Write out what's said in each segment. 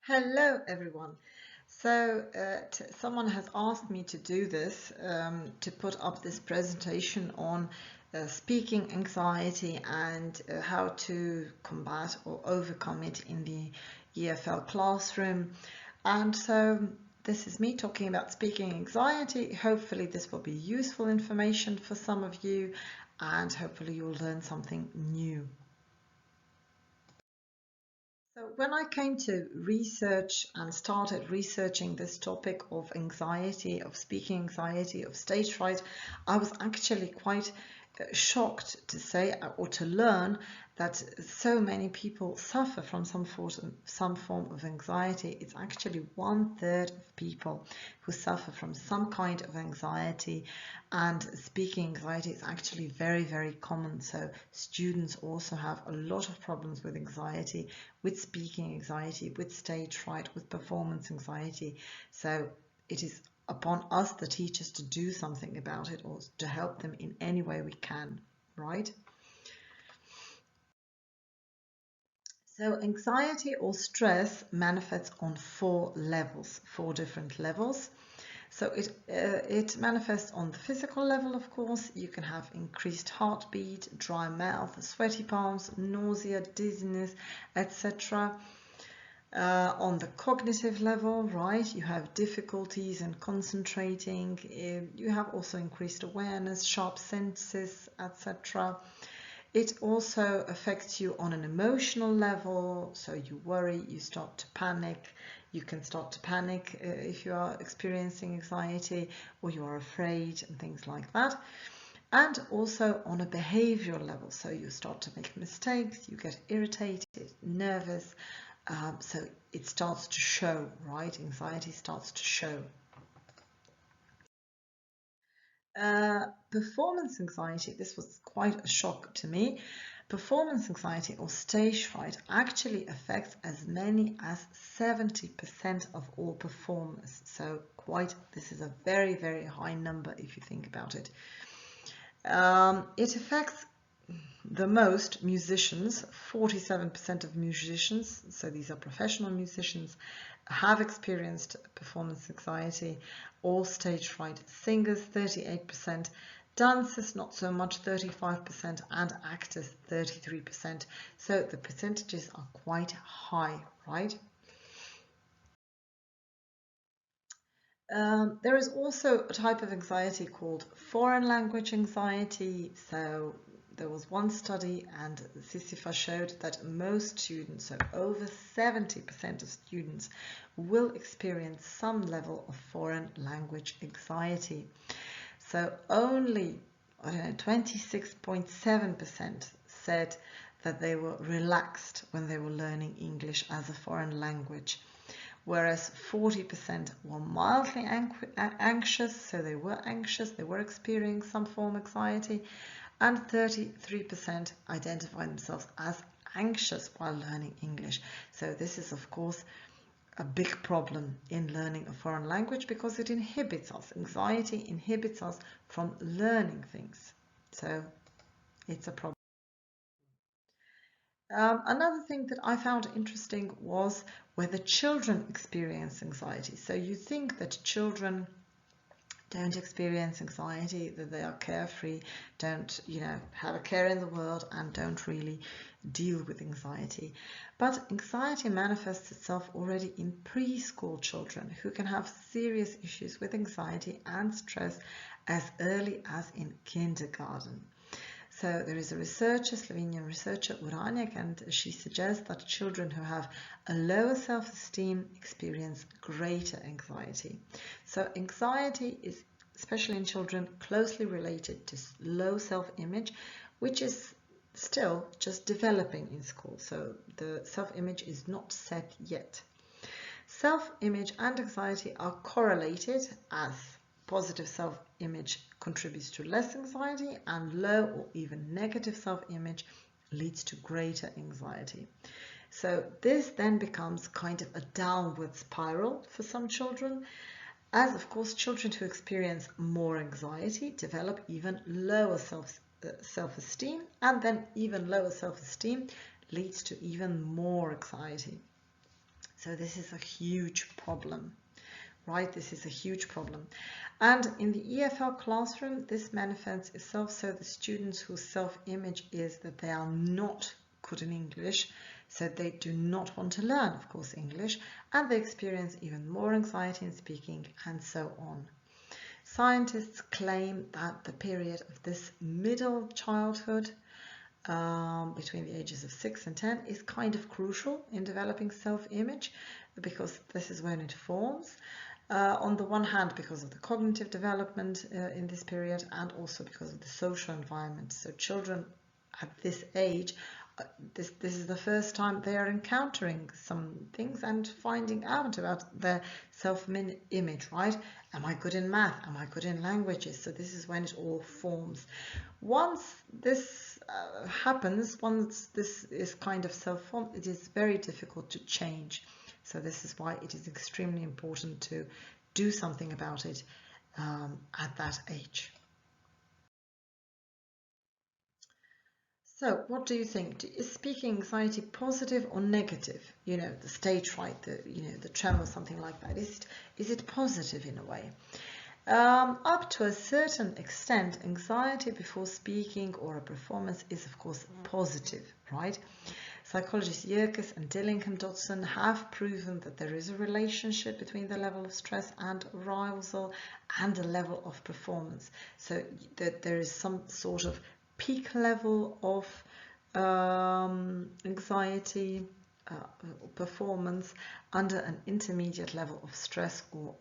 Hello, everyone. So, someone has asked me to do this, to put up this presentation on speaking anxiety and how to combat or overcome it in the EFL classroom. And so, this is me talking about speaking anxiety. Hopefully, this will be useful information for some of you, and hopefully, you'll learn something new. So when I came to research and started researching this topic of anxiety, of speaking anxiety, of stage fright, I was actually quite shocked to say or to learn that so many people suffer from some form of anxiety. It's actually 1/3 of people who suffer from some kind of anxiety, and speaking anxiety is actually very, very common. So students also have a lot of problems with anxiety, with speaking anxiety, with stage fright, with performance anxiety. So it is upon us, the teachers, to do something about it or to help them in any way we can, right? So anxiety or stress manifests on four different levels. So it manifests on the physical level, of course. You can have increased heartbeat, dry mouth, sweaty palms, nausea, dizziness, etc. On the cognitive level, right, you have difficulties in concentrating. You have also increased awareness, sharp senses, etc. It also affects you on an emotional level, so you worry, you start to panic. You can start to panic if you are experiencing anxiety or you are afraid and things like that. And also on a behavioral level, so you start to make mistakes, you get irritated, nervous, so it starts to show, right? Anxiety starts to show. Performance anxiety, this was quite a shock to me. Performance anxiety or stage fright actually affects as many as 70% of all performers. So this is a very, very high number if you think about it. It affects the most musicians. 47% of musicians, so these are professional musicians, have experienced performance anxiety or stage fright. Singers, 38%, dancers, not so much, 35%, and actors, 33%. So the percentages are quite high, right? There is also a type of anxiety called foreign language anxiety. So there was one study, and Sisyphus showed that most students, so over 70% of students, will experience some level of foreign language anxiety. So only 26.7% said that they were relaxed when they were learning English as a foreign language, whereas 40% were mildly anxious, so they were anxious, they were experiencing some form of anxiety, and 33% identify themselves as anxious while learning English. So this is, of course, a big problem in learning a foreign language because it inhibits us. Anxiety inhibits us from learning things. So it's a problem. Another thing that I found interesting was whether children experience anxiety. So you think that children don't experience anxiety, that they are carefree, don't, have a care in the world and don't really deal with anxiety. But anxiety manifests itself already in preschool children who can have serious issues with anxiety and stress as early as in kindergarten. So there is a researcher, Slovenian researcher Uranek, and she suggests that children who have a lower self-esteem experience greater anxiety. So anxiety is, especially in children, closely related to low self-image, which is still just developing in school. So the self-image is not set yet. Self-image and anxiety are correlated, as positive self-image contributes to less anxiety and low or even negative self-image leads to greater anxiety. So this then becomes kind of a downward spiral for some children, as of course children who experience more anxiety develop even lower self-esteem, and then even lower self-esteem leads to even more anxiety. So this is a huge problem, right? This is a huge problem. And in the EFL classroom, this manifests itself. So the students whose self-image is that they are not good in English, so they do not want to learn, of course, English, and they experience even more anxiety in speaking, and so on. Scientists claim that the period of this middle childhood, between the ages of 6 and 10, is kind of crucial in developing self-image, because this is when it forms. On the one hand, because of the cognitive development in this period, and also because of the social environment. So children at this age, this is the first time they are encountering some things and finding out about their self-image, right? Am I good in math? Am I good in languages? So this is when it all forms. Once this happens, once this is kind of self-formed, it is very difficult to change. So this is why it is extremely important to do something about it at that age. So what do you think? Is speaking anxiety positive or negative? You know, the stage fright, the tremor, something like that. Is it positive in a way? Up to a certain extent, anxiety before speaking or a performance is, of course, positive, right? Psychologists Yerkes and Dillingham-Dodson have proven that there is a relationship between the level of stress and arousal and the level of performance. So that there is some sort of peak level of anxiety performance under an intermediate level of stress or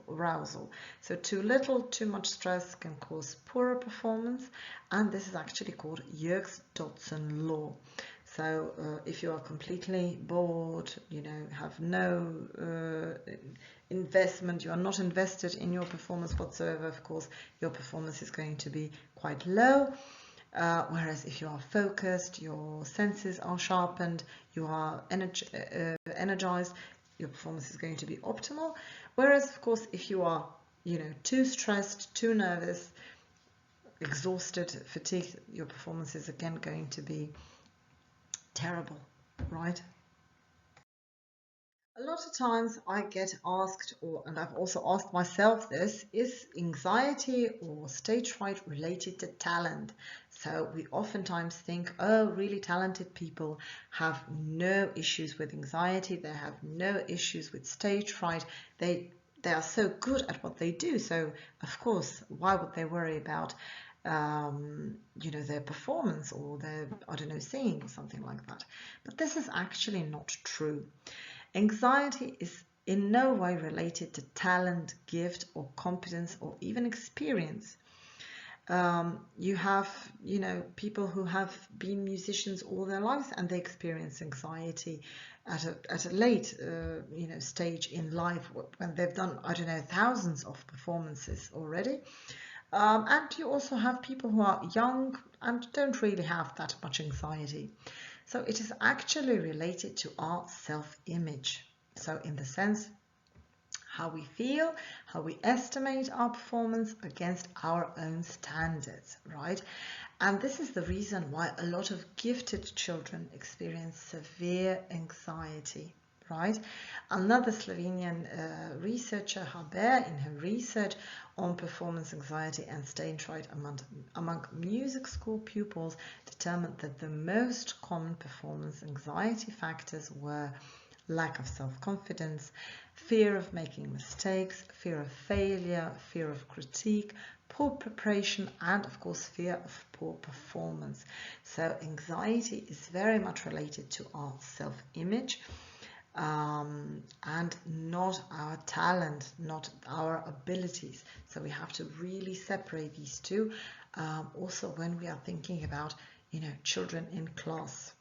arousal. So too little, too much stress can cause poorer performance, and this is actually called Yerkes-Dodson law. So if you are completely bored, have no investment, you are not invested in your performance whatsoever, of course, your performance is going to be quite low. Whereas if you are focused, your senses are sharpened, you are energized, your performance is going to be optimal. Whereas, of course, if you are, too stressed, too nervous, exhausted, fatigued, your performance is again going to be terrible, right? A lot of times I get asked, and I've also asked myself this, is anxiety or stage fright related to talent? So we oftentimes think, oh, really talented people have no issues with anxiety, they have no issues with stage fright, they are so good at what they do, so of course, why would they worry about their performance or their, I don't know, singing or something like that? But this is actually not true. Anxiety is in no way related to talent, gift, or competence, or even experience. You have, people who have been musicians all their lives and they experience anxiety at a late, stage in life when they've done, I don't know, thousands of performances already. And you also have people who are young and don't really have that much anxiety. So it is actually related to our self-image. So in the sense, how we feel, how we estimate our performance against our own standards, right? And this is the reason why a lot of gifted children experience severe anxiety, right? Another Slovenian researcher, Haber, in her research on performance anxiety and stage fright among music school pupils, determined that the most common performance anxiety factors were lack of self-confidence, fear of making mistakes, fear of failure, fear of critique, poor preparation, and of course fear of poor performance. So anxiety is very much related to our self-image and not our talent, not our abilities. So we have to really separate these two, also when we are thinking about, children in class.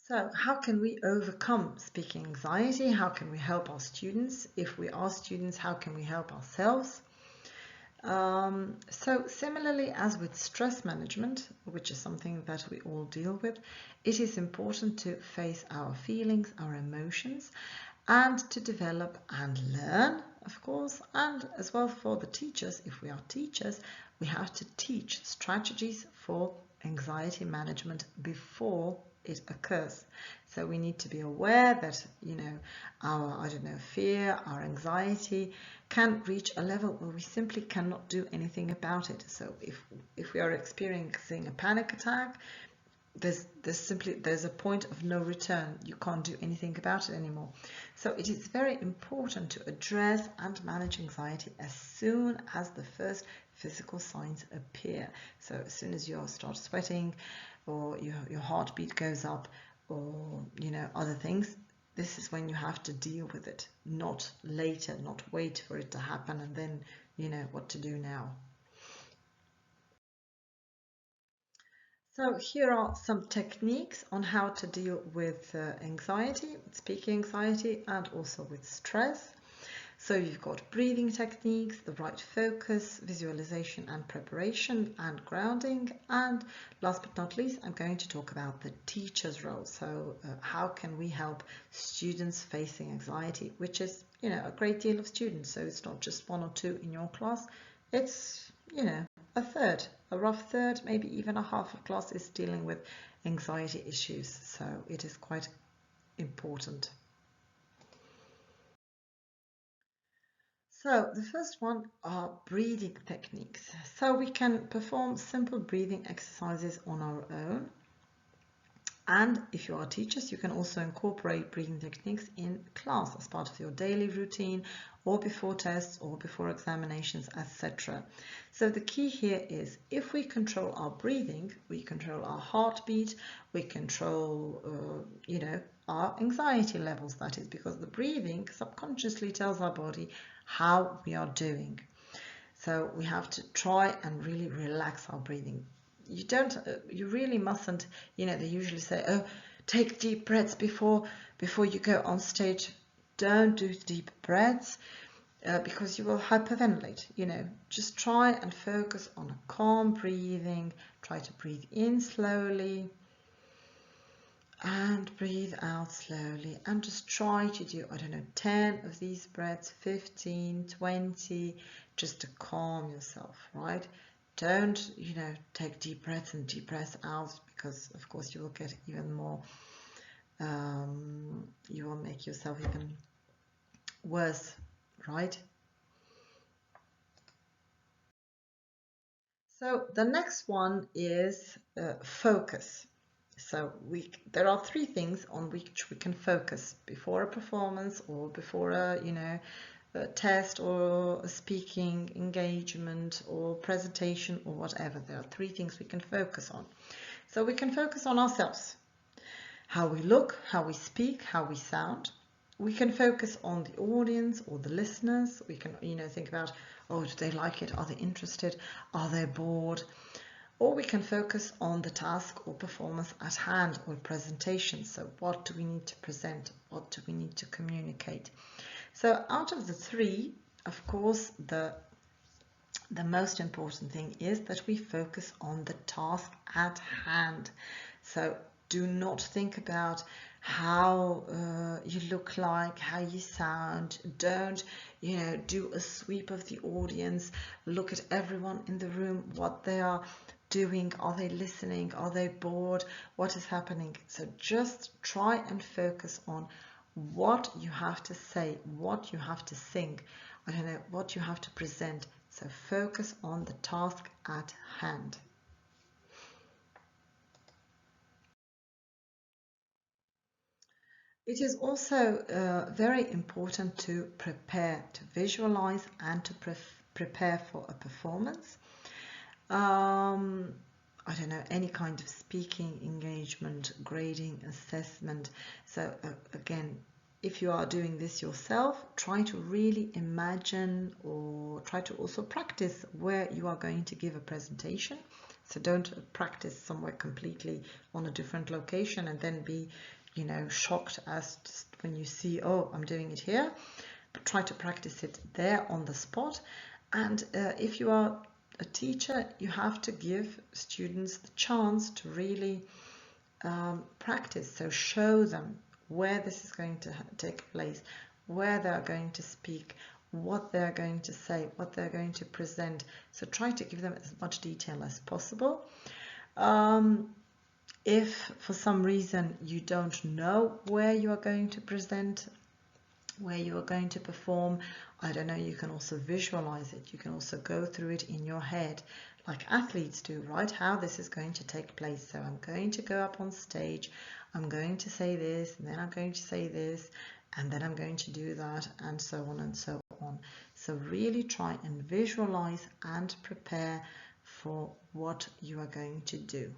So how can we overcome speaking anxiety? How can we help our students? If we are students, how can we help ourselves? So similarly as with stress management, which is something that we all deal with, it is important to face our feelings, our emotions, and to develop and learn, of course, and as well for the teachers, if we are teachers, we have to teach strategies for anxiety management before it occurs. So we need to be aware that, our, fear, our anxiety can reach a level where we simply cannot do anything about it. So if we are experiencing a panic attack, there's a point of no return. You can't do anything about it anymore. So it is very important to address and manage anxiety as soon as the first physical signs appear. So as soon as you start sweating, or your heartbeat goes up, or other things, this is when you have to deal with it, not later, not wait for it to happen and then what to do now. So here are some techniques on how to deal with anxiety, speaking anxiety, and also with stress. So you've got breathing techniques, the right focus, visualization and preparation, and grounding. And last but not least, I'm going to talk about the teacher's role. So how can we help students facing anxiety, which is, a great deal of students. So it's not just one or two in your class. It's, a third, a rough third, maybe even a half of class is dealing with anxiety issues. So it is quite important. So the first one are breathing techniques. So we can perform simple breathing exercises on our own. And if you are teachers, you can also incorporate breathing techniques in class as part of your daily routine, or before tests, or before examinations, etc. So the key here is, if we control our breathing, we control our heartbeat, we control, our anxiety levels, that is, because the breathing subconsciously tells our body how we are doing. So we have to try and really relax our breathing. You really mustn't, they usually say, oh, take deep breaths before you go on stage. Don't do deep breaths because you will hyperventilate. Just try and focus on a calm breathing. Try to breathe in slowly and breathe out slowly, and just try to do, 10 of these breaths, 15, 20, just to calm yourself, right? Don't, take deep breaths and deep breaths out, because of course you will get even more, you will make yourself even worse, right? So the next one is focus. So there are three things on which we can focus before a performance, or before a test, or a speaking engagement, or presentation, or whatever. There are three things we can focus on. So we can focus on ourselves, how we look, how we speak, how we sound. We can focus on the audience or the listeners. We can, think about, oh, do they like it? Are they interested? Are they bored? Or we can focus on the task or performance at hand, or presentation. So what do we need to present? What do we need to communicate? So out of the three, of course, the most important thing is that we focus on the task at hand. So do not think about how you look like, how you sound. Don't, do a sweep of the audience. Look at everyone in the room, what they are doing. Are they listening? Are they bored? What is happening? So just try and focus on what you have to say, what you have to sing, what you have to present. So focus on the task at hand. It is also very important to prepare, to visualize, and to prepare for a performance. Any kind of speaking engagement, grading, assessment. So again, if you are doing this yourself, try to really imagine, or try to also practice where you are going to give a presentation. So don't practice somewhere completely on a different location and then be, shocked as when you see, oh, I'm doing it here. But try to practice it there on the spot. And if you are a teacher, you have to give students the chance to really practice. So show them where this is going to take place, where they are going to speak, what they are going to say, what they're going to present. So try to give them as much detail as possible. If for some reason you don't know where you are going to present, where you are going to perform, I don't know, you can also visualize it. You can also go through it in your head like athletes do, right? How this is going to take place. So I'm going to go up on stage, I'm going to say this, and then I'm going to say this, and then I'm going to do that, and so on and so on. So really try and visualize and prepare for what you are going to do.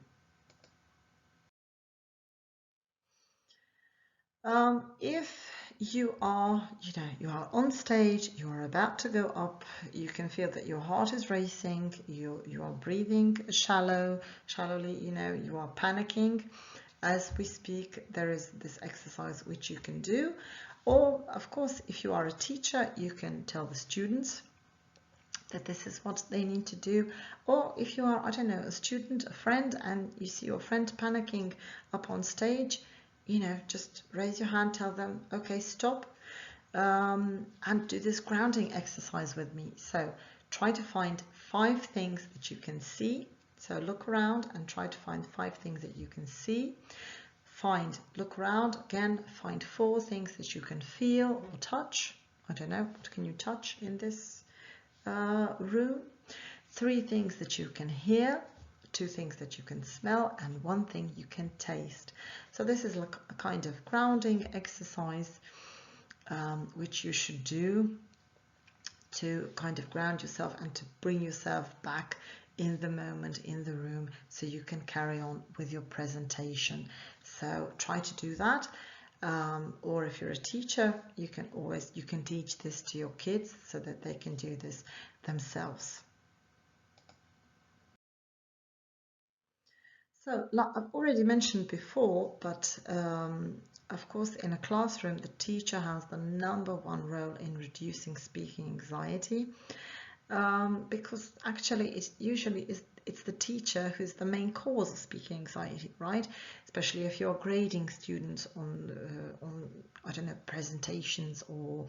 If you are, you are on stage, you are about to go up, you can feel that your heart is racing, you are breathing shallowly, you are panicking. As we speak, there is this exercise which you can do. Or, of course, if you are a teacher, you can tell the students that this is what they need to do. Or if you are, I don't know, a student, a friend, and you see your friend panicking up on stage, just raise your hand, tell them, okay, stop, and do this grounding exercise with me. So try to find 5 things that you can see. So look around and try to find 5 things that you can see. Look around again, find 4 things that you can feel or touch. I don't know, what can you touch in this room? 3 things that you can hear, 2 things that you can smell, and 1 thing you can taste. So this is like a kind of grounding exercise which you should do to kind of ground yourself and to bring yourself back in the moment, in the room, so you can carry on with your presentation. So try to do that. Or if you're a teacher, you can teach this to your kids so that they can do this themselves. So, like I've already mentioned before, but of course, in a classroom, the teacher has the #1 role in reducing speaking anxiety, because actually it's the teacher who's the main cause of speaking anxiety, right? Especially if you're grading students on I don't know, presentations or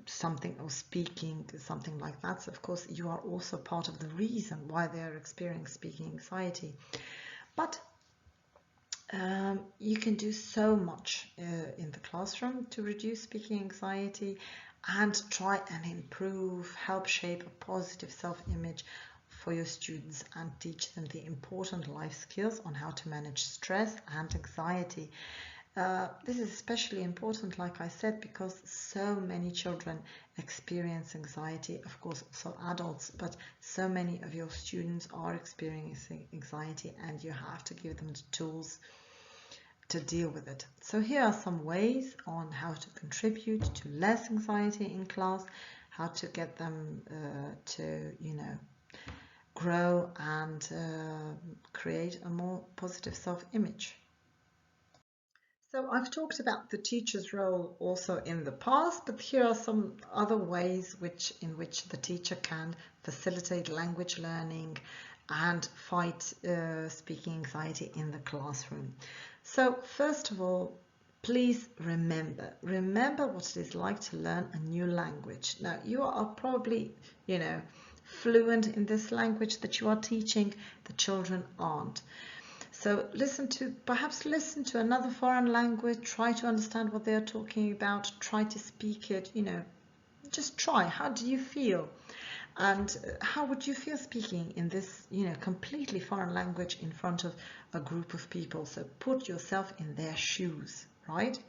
something, or speaking, something like that. So of course you are also part of the reason why they are experiencing speaking anxiety. But you can do so much in the classroom to reduce speaking anxiety and try and improve, help shape a positive self-image for your students and teach them the important life skills on how to manage stress and anxiety. This is especially important, like I said, because so many children experience anxiety, of course also adults, but so many of your students are experiencing anxiety and you have to give them the tools to deal with it. So here are some ways on how to contribute to less anxiety in class, how to get them to, grow and create a more positive self-image. So I've talked about the teacher's role also in the past, but here are some other ways in which the teacher can facilitate language learning and fight speaking anxiety in the classroom. So first of all, please remember what it is like to learn a new language. Now you are probably, fluent in this language that you are teaching. The children aren't. So perhaps listen to another foreign language, try to understand what they're talking about, try to speak it, just try. How do you feel? And how would you feel speaking in this, completely foreign language in front of a group of people? So put yourself in their shoes, right?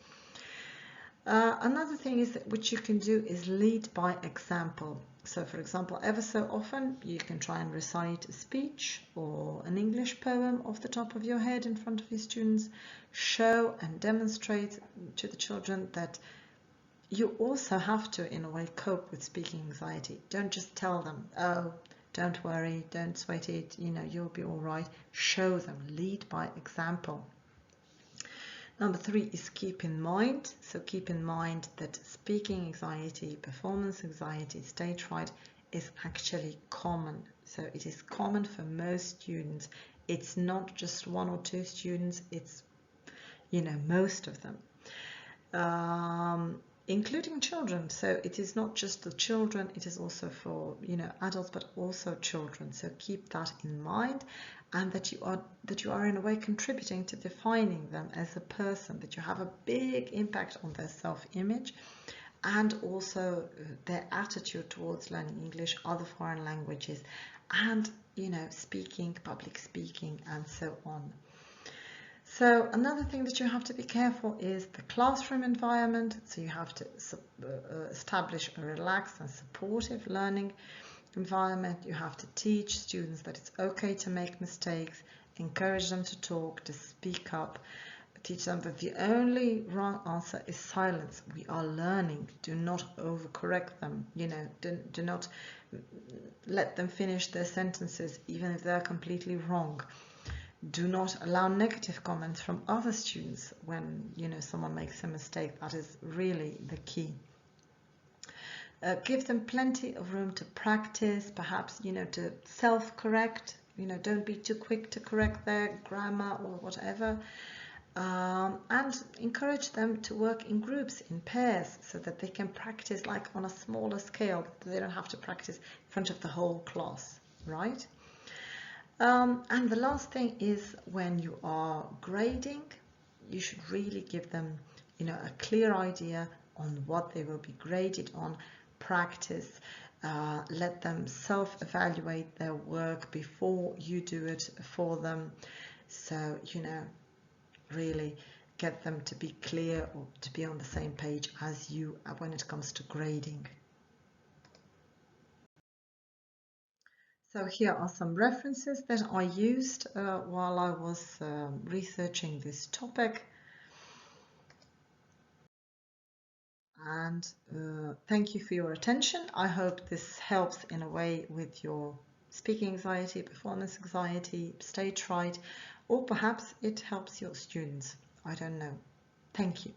Another thing which you can do is lead by example. So for example, ever so often you can try and recite a speech or an English poem off the top of your head in front of your students. Show and demonstrate to the children that you also have to, in a way, cope with speaking anxiety. Don't just tell them, oh, don't worry, don't sweat it, you'll be all right. Show them, lead by example. Number 3 is keep in mind. So keep in mind that speaking anxiety, performance anxiety, stage fright is actually common. So it is common for most students. It's not just 1 or 2 students, it's, most of them. Including children. So it is not just the children, it is also for, adults, but also children. So keep that in mind and that you are in a way contributing to defining them as a person, that you have a big impact on their self-image and also their attitude towards learning English, other foreign languages, and speaking, public speaking, and so on. So another thing that you have to be careful is the classroom environment. So you have to establish a relaxed and supportive learning environment. You have to teach students that it's okay to make mistakes, encourage them to talk, to speak up, teach them that the only wrong answer is silence. We are learning. Do not overcorrect them. Do not let them finish their sentences even if they're completely wrong. Do not allow negative comments from other students when someone makes a mistake. That is really the key. Give them plenty of room to practice, perhaps to self-correct. Don't be too quick to correct their grammar or whatever. And encourage them to work in groups, in pairs, so that they can practice like on a smaller scale. They don't have to practice in front of the whole class, right? And the last thing is, when you are grading, you should really give them a clear idea on what they will be graded on. Practice, let them self-evaluate their work before you do it for them. So really get them to be clear or to be on the same page as you when it comes to grading. So here are some references that I used while I was researching this topic. And thank you for your attention. I hope this helps in a way with your speaking anxiety, performance anxiety, stage fright, or perhaps it helps your students. I don't know. Thank you.